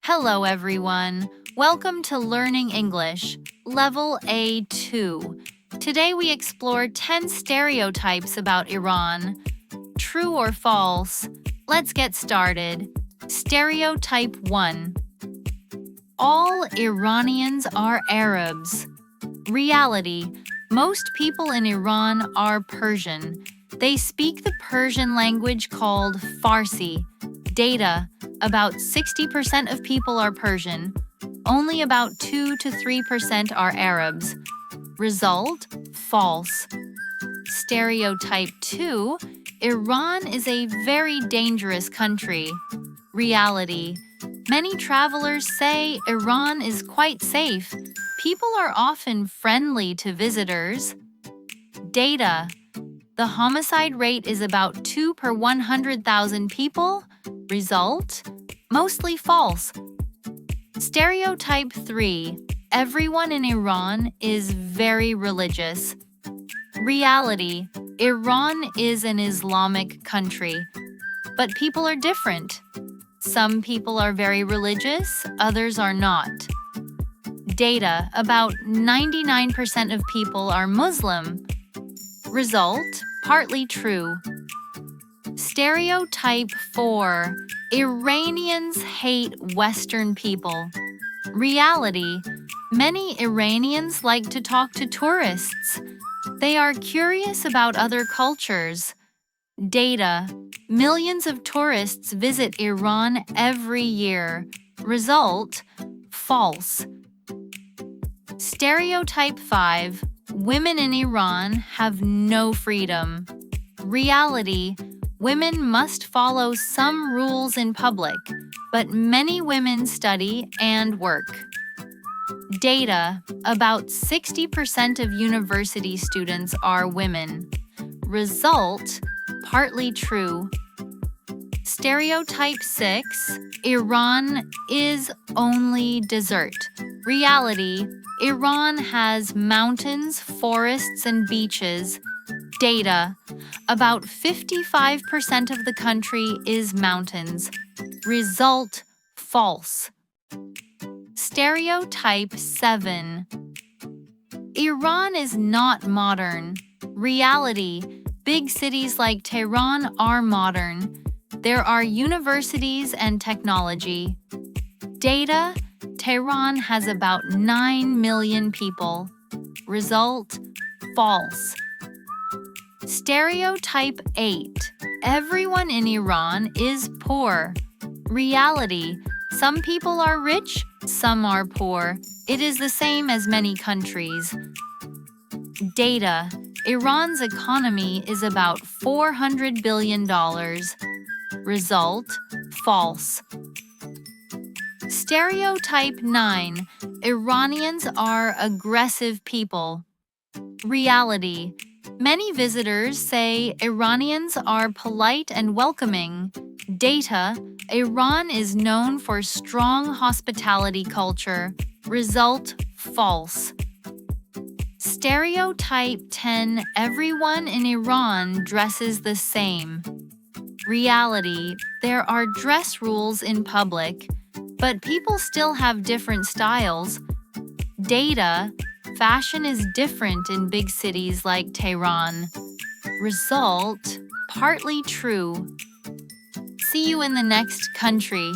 Hello, everyone. Welcome to Learning English, Level A2. Today we explore 10 stereotypes about Iran. True or false? Let's get started. Stereotype 1. All Iranians are Arabs. Reality: most people in Iran are Persian. They speak the Persian language called Farsi. Data: about 60% of people are Persian. Only about 2 to 3% are Arabs. Result: false. Stereotype 2. Iran is a very dangerous country. Reality: many travelers say Iran is quite safe. People are often friendly to visitors. Data: the homicide rate is about 2 per 100,000 people. Result: mostly false. Stereotype 3. Everyone in Iran is very religious. Reality: Iran is an Islamic country, but people are different. Some people are very religious, others are not. Data: about 99% of people are Muslim. Result: partly true. Stereotype 4. Iranians hate Western people. Reality: many Iranians like to talk to tourists. They are curious about other cultures. Data: millions of tourists visit Iran every year. Result: false. Stereotype 5. Women in Iran have no freedom. Reality: women must follow some rules in public, but many women study and work. Data: about 60% of university students are women. Result: partly true. Stereotype 6. Iran is only desert. Reality: Iran has mountains, forests, and beaches. Data: about 55% of the country is mountains. Result: false. Stereotype 7. Iran is not modern. Reality: big cities like Tehran are modern. There are universities and technology. Data: Tehran has about 9 million people. Result: false. Stereotype 8. Everyone in Iran is poor. Reality: some people are rich, some are poor. It is the same as many countries. Data: Iran's economy is about $400 billion. Result: false. Stereotype 9. Iranians are aggressive people. Reality: many visitors say Iranians are polite and welcoming. Data: Iran is known for strong hospitality culture. Result: false. Stereotype 10. Everyone in Iran dresses the same. Reality: there are dress rules in public, but people still have different styles. Data: fashion is different in big cities like Tehran. Result: partly true. See you in the next country.